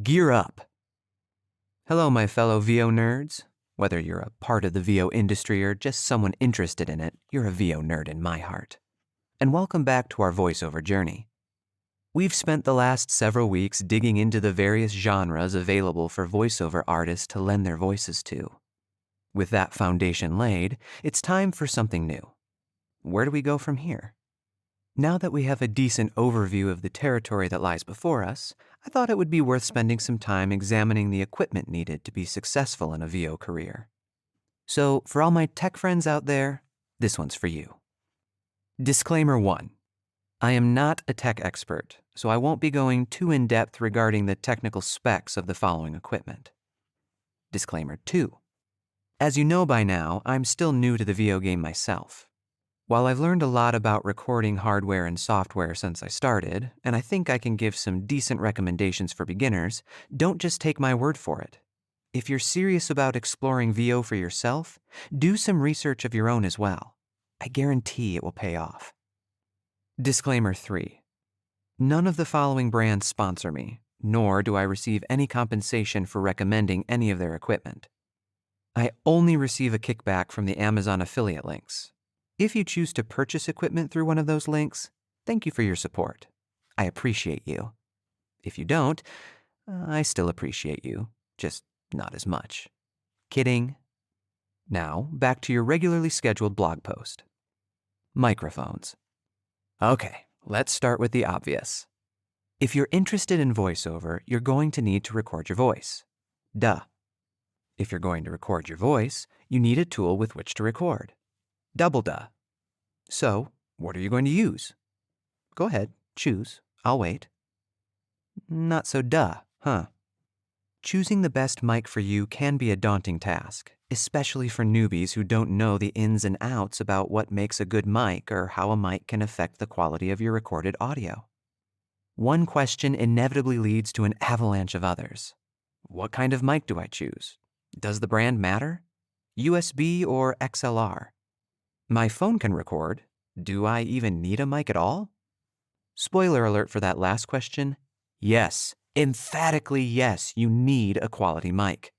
Gear up! Hello, my fellow VO nerds. Whether you're a part of the VO industry or just someone interested in it, you're a VO nerd in my heart. And welcome back to our voiceover journey. We've spent the last several weeks digging into the various genres available for voiceover artists to lend their voices to. With that foundation laid, it's time for something new. Where do we go from here? Now that we have a decent overview of the territory that lies before us, I thought it would be worth spending some time examining the equipment needed to be successful in a VO career. So, for all my tech friends out there, this one's for you. Disclaimer 1. I am not a tech expert, so I won't be going too in-depth regarding the technical specs of the following equipment. Disclaimer 2. As you know by now, I'm still new to the VO game myself. While I've learned a lot about recording hardware and software since I started, and I think I can give some decent recommendations for beginners, don't just take my word for it. If you're serious about exploring VO for yourself, do some research of your own as well. I guarantee it will pay off. Disclaimer 3. None of the following brands sponsor me, nor do I receive any compensation for recommending any of their equipment. I only receive a kickback from the Amazon affiliate links. If you choose to purchase equipment through one of those links, thank you for your support. I appreciate you. If you don't, I still appreciate you, just not as much. Kidding. Now, back to your regularly scheduled blog post. Microphones. Okay, let's start with the obvious. If you're interested in voiceover, you're going to need to record your voice. Duh. If you're going to record your voice, you need a tool with which to record. Double duh. So, what are you going to use? Go ahead, choose. I'll wait. Not so duh, huh? Choosing the best mic for you can be a daunting task, especially for newbies who don't know the ins and outs about what makes a good mic or how a mic can affect the quality of your recorded audio. One question inevitably leads to an avalanche of others. What kind of mic do I choose? Does the brand matter? USB or XLR? My phone can record. Do I even need a mic at all? Spoiler alert for that last question. Yes, emphatically yes, you need a quality mic.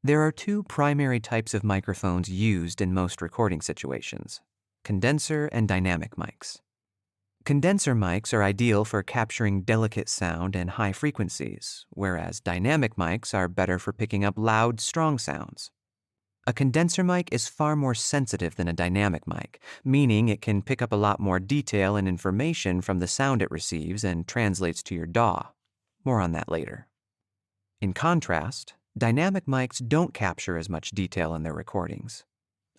There are two primary types of microphones used in most recording situations: condenser and dynamic mics. Condenser mics are ideal for capturing delicate sound and high frequencies, whereas dynamic mics are better for picking up loud, strong sounds. A condenser mic is far more sensitive than a dynamic mic, meaning it can pick up a lot more detail and information from the sound it receives and translates to your DAW. More on that later. In contrast, dynamic mics don't capture as much detail in their recordings.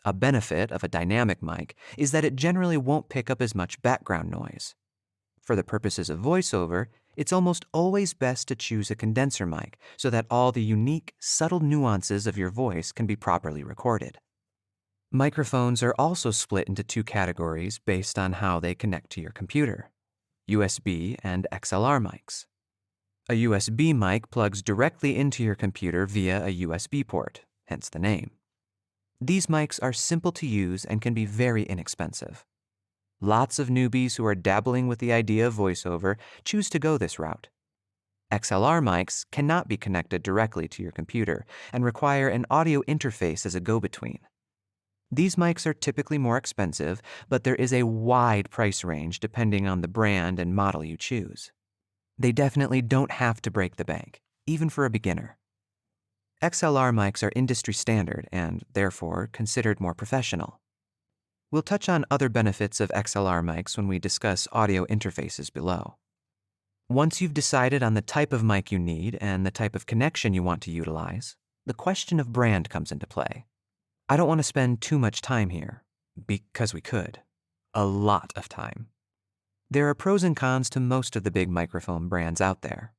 A benefit of a dynamic mic is that it generally won't pick up as much background noise. For the purposes of voiceover, it's almost always best to choose a condenser mic so that all the unique, subtle nuances of your voice can be properly recorded. Microphones are also split into two categories based on how they connect to your computer: USB and XLR mics. A USB mic plugs directly into your computer via a USB port, hence the name. These mics are simple to use and can be very inexpensive. Lots of newbies who are dabbling with the idea of voiceover choose to go this route. XLR mics cannot be connected directly to your computer and require an audio interface as a go-between. These mics are typically more expensive, but there is a wide price range depending on the brand and model you choose. They definitely don't have to break the bank, even for a beginner. XLR mics are industry standard and, therefore, considered more professional. We'll touch on other benefits of XLR mics when we discuss audio interfaces below. Once you've decided on the type of mic you need and the type of connection you want to utilize, the question of brand comes into play. I don't want to spend too much time here, because we could. A lot of time. There are pros and cons to most of the big microphone brands out there.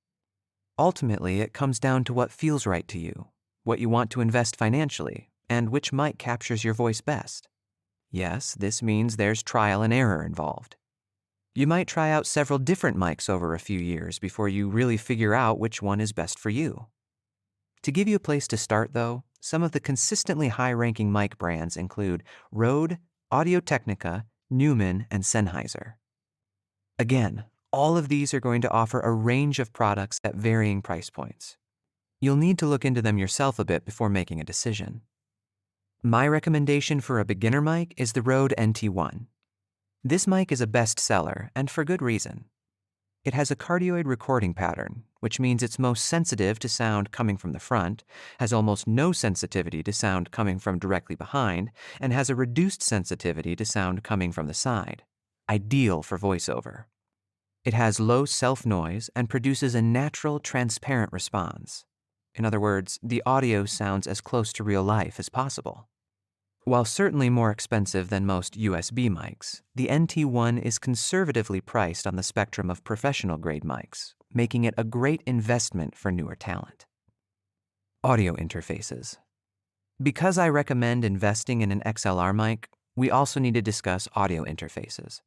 Ultimately, it comes down to what feels right to you, what you want to invest financially, and which mic captures your voice best. Yes, this means there's trial and error involved. You might try out several different mics over a few years before you really figure out which one is best for you. To give you a place to start, though, some of the consistently high-ranking mic brands include Rode, Audio-Technica, Neumann, and Sennheiser. Again, All of these are going to offer a range of products at varying price points. You'll need to look into them yourself a bit before making a decision. My recommendation for a beginner mic is the Rode NT1. This mic is a bestseller, and for good reason. It has a cardioid recording pattern, which means it's most sensitive to sound coming from the front, has almost no sensitivity to sound coming from directly behind, and has a reduced sensitivity to sound coming from the side. Ideal for voiceover. It has low self-noise and produces a natural, transparent response. In other words, the audio sounds as close to real life as possible. While certainly more expensive than most USB mics, the NT1 is conservatively priced on the spectrum of professional-grade mics, making it a great investment for newer talent. Audio interfaces. Because I recommend investing in an XLR mic, we also need to discuss audio interfaces.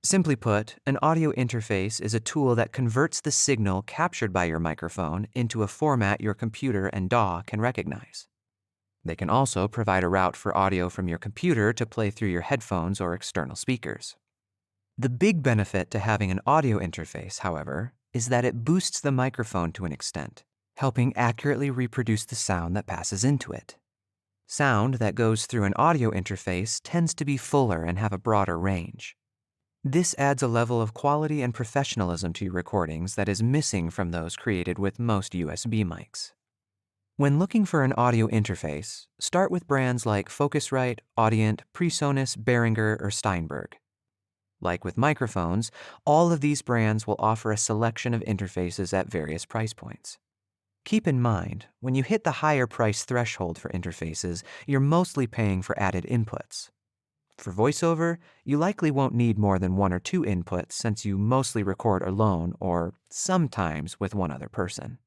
Simply put, an audio interface is a tool that converts the signal captured by your microphone into a format your computer and DAW can recognize. They can also provide a route for audio from your computer to play through your headphones or external speakers. The big benefit to having an audio interface, however, is that it boosts the microphone to an extent, helping accurately reproduce the sound that passes into it. Sound that goes through an audio interface tends to be fuller and have a broader range. This adds a level of quality and professionalism to your recordings that is missing from those created with most USB mics. When looking for an audio interface, start with brands like Focusrite, Audient, PreSonus, Behringer, or Steinberg. Like with microphones, all of these brands will offer a selection of interfaces at various price points. Keep in mind, when you hit the higher price threshold for interfaces, you're mostly paying for added inputs. For voiceover, you likely won't need more than 1 or 2 inputs since you mostly record alone or sometimes with one other person.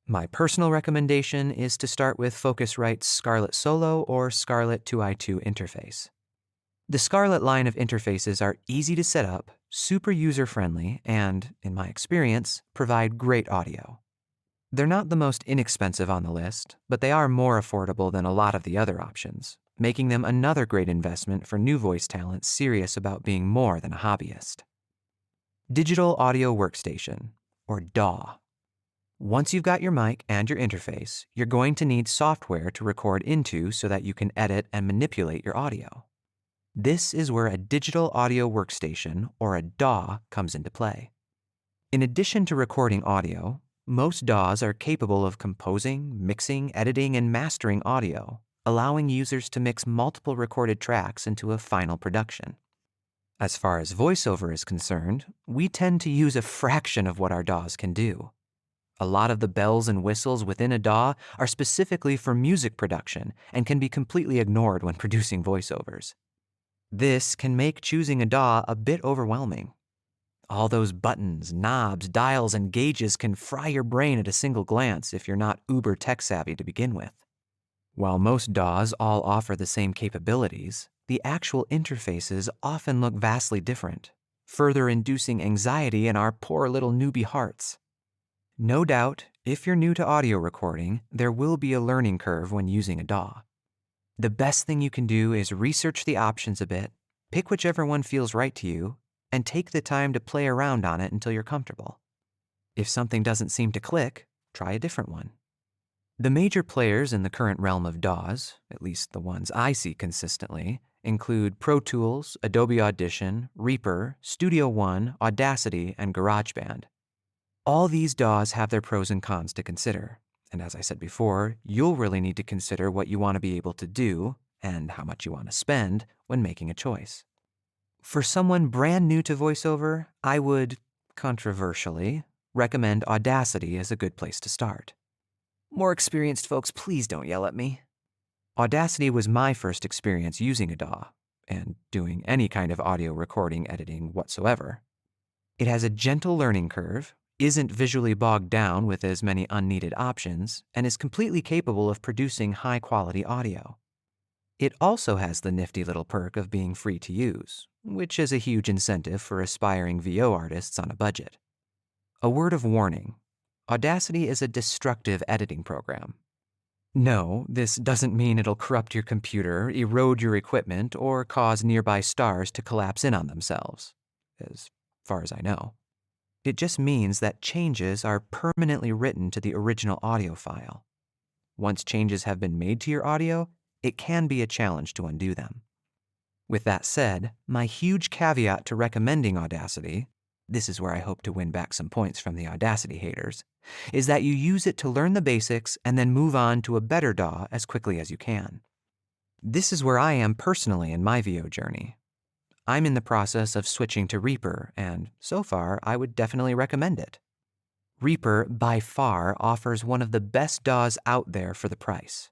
My personal recommendation is to start with Focusrite's Scarlett Solo or Scarlett 2i2 interface. The Scarlett line of interfaces are easy to set up, super user-friendly, and, in my experience, provide great audio. They're not the most inexpensive on the list, but they are more affordable than a lot of the other options, making them another great investment for new voice talent serious about being more than a hobbyist. Digital Audio Workstation, or DAW. Once you've got your mic and your interface, you're going to need software to record into so that you can edit and manipulate your audio. This is where a digital audio workstation, or a DAW, comes into play. In addition to recording audio, most DAWs are capable of composing, mixing, editing, and mastering audio, allowing users to mix multiple recorded tracks into a final production. As far as voiceover is concerned, we tend to use a fraction of what our DAWs can do. A lot of the bells and whistles within a DAW are specifically for music production and can be completely ignored when producing voiceovers. This can make choosing a DAW a bit overwhelming. All those buttons, knobs, dials, and gauges can fry your brain at a single glance if you're not uber tech-savvy to begin with. While most DAWs all offer the same capabilities, the actual interfaces often look vastly different, further inducing anxiety in our poor little newbie hearts. No doubt, if you're new to audio recording, there will be a learning curve when using a DAW. The best thing you can do is research the options a bit, pick whichever one feels right to you, and take the time to play around on it until you're comfortable. If something doesn't seem to click, try a different one. The major players in the current realm of DAWs, at least the ones I see consistently, include Pro Tools, Adobe Audition, Reaper, Studio One, Audacity, and GarageBand. All these DAWs have their pros and cons to consider, and as I said before, you'll really need to consider what you want to be able to do and how much you want to spend when making a choice. For someone brand new to voiceover, I would, controversially, recommend Audacity as a good place to start. More experienced folks, please don't yell at me. Audacity was my first experience using a DAW, and doing any kind of audio recording editing whatsoever. It has a gentle learning curve, isn't visually bogged down with as many unneeded options, and is completely capable of producing high-quality audio. It also has the nifty little perk of being free to use, which is a huge incentive for aspiring VO artists on a budget. A word of warning: Audacity is a destructive editing program. No, this doesn't mean it'll corrupt your computer, erode your equipment, or cause nearby stars to collapse in on themselves, as far as I know. It just means that changes are permanently written to the original audio file. Once changes have been made to your audio, it can be a challenge to undo them. With that said, my huge caveat to recommending Audacity, this is where I hope to win back some points from the Audacity haters, is that you use it to learn the basics and then move on to a better DAW as quickly as you can. This is where I am personally in my VO journey. I'm in the process of switching to Reaper, and so far, I would definitely recommend it. Reaper, by far, offers one of the best DAWs out there for the price.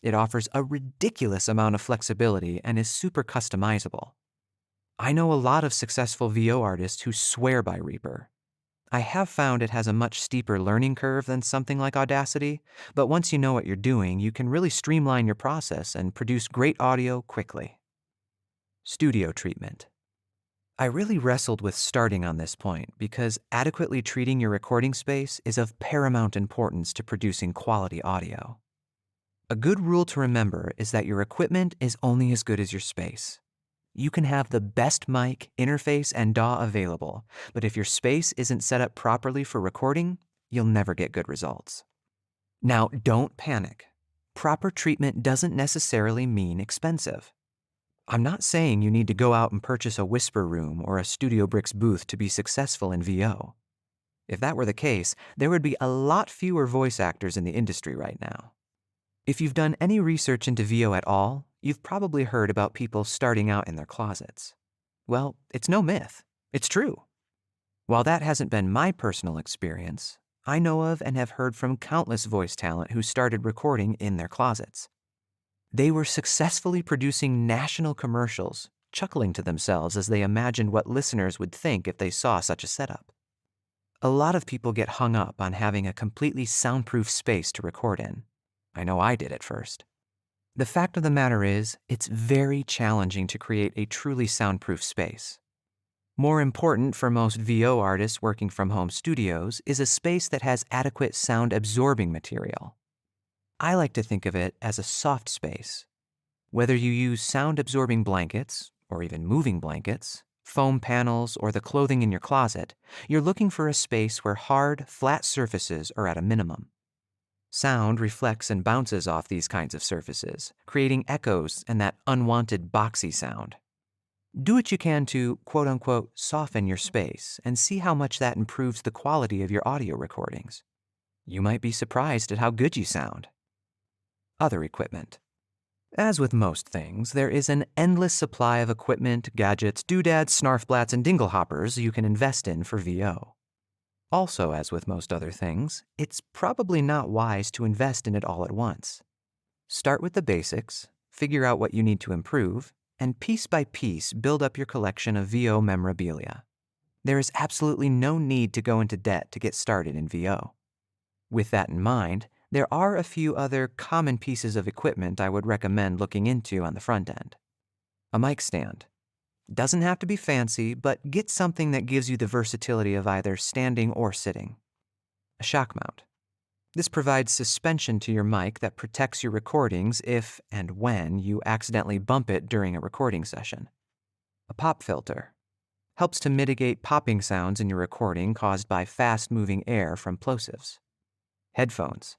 It offers a ridiculous amount of flexibility and is super customizable. I know a lot of successful VO artists who swear by Reaper. I have found it has a much steeper learning curve than something like Audacity, but once you know what you're doing, you can really streamline your process and produce great audio quickly. Studio treatment. I really wrestled with starting on this point because adequately treating your recording space is of paramount importance to producing quality audio. A good rule to remember is that your equipment is only as good as your space. You can have the best mic, interface, and DAW available, but if your space isn't set up properly for recording, you'll never get good results. Now, don't panic. Proper treatment doesn't necessarily mean expensive. I'm not saying you need to go out and purchase a Whisper Room or a Studio Bricks booth to be successful in VO. If that were the case, there would be a lot fewer voice actors in the industry right now. If you've done any research into VO at all, you've probably heard about people starting out in their closets. Well, it's no myth. It's true. While that hasn't been my personal experience, I know of and have heard from countless voice talent who started recording in their closets. They were successfully producing national commercials, chuckling to themselves as they imagined what listeners would think if they saw such a setup. A lot of people get hung up on having a completely soundproof space to record in. I know I did at first. The fact of the matter is, it's very challenging to create a truly soundproof space. More important for most VO artists working from home studios is a space that has adequate sound-absorbing material. I like to think of it as a soft space. Whether you use sound-absorbing blankets, or even moving blankets, foam panels, or the clothing in your closet, you're looking for a space where hard, flat surfaces are at a minimum. Sound reflects and bounces off these kinds of surfaces, creating echoes and that unwanted boxy sound. Do what you can to, quote-unquote, soften your space and see how much that improves the quality of your audio recordings. You might be surprised at how good you sound. Other equipment. As with most things, there is an endless supply of equipment, gadgets, doodads, snarfblats, and dinglehoppers you can invest in for VO. Also, as with most other things, it's probably not wise to invest in it all at once. Start with the basics, figure out what you need to improve, and piece by piece build up your collection of VO memorabilia. There is absolutely no need to go into debt to get started in VO. With that in mind, there are a few other common pieces of equipment I would recommend looking into on the front end. A mic stand. Doesn't have to be fancy, but get something that gives you the versatility of either standing or sitting. A shock mount. This provides suspension to your mic that protects your recordings if and when you accidentally bump it during a recording session. A pop filter. Helps to mitigate popping sounds in your recording caused by fast-moving air from plosives. Headphones.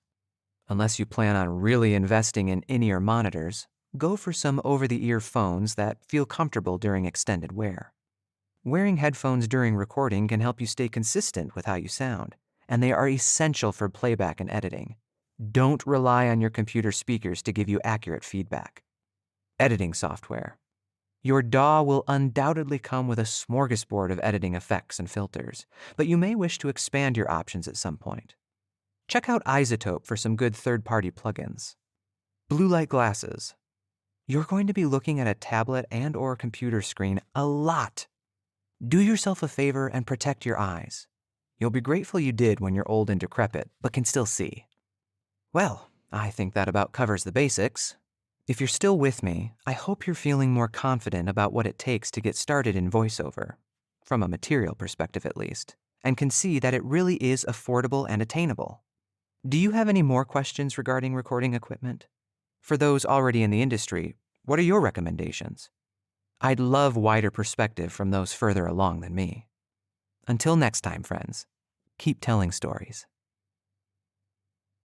Unless you plan on really investing in in-ear monitors, go for some over-the-ear phones that feel comfortable during extended wear. Wearing headphones during recording can help you stay consistent with how you sound, and they are essential for playback and editing. Don't rely on your computer speakers to give you accurate feedback. Editing software. Your DAW will undoubtedly come with a smorgasbord of editing effects and filters, but you may wish to expand your options at some point. Check out Isotope for some good third-party plugins. Blue light glasses. You're going to be looking at a tablet and/or computer screen a lot. Do yourself a favor and protect your eyes. You'll be grateful you did when you're old and decrepit, but can still see. Well, I think that about covers the basics. If you're still with me, I hope you're feeling more confident about what it takes to get started in voiceover, from a material perspective at least, and can see that it really is affordable and attainable. Do you have any more questions regarding recording equipment? For those already in the industry, what are your recommendations? I'd love wider perspective from those further along than me. Until next time, friends, keep telling stories.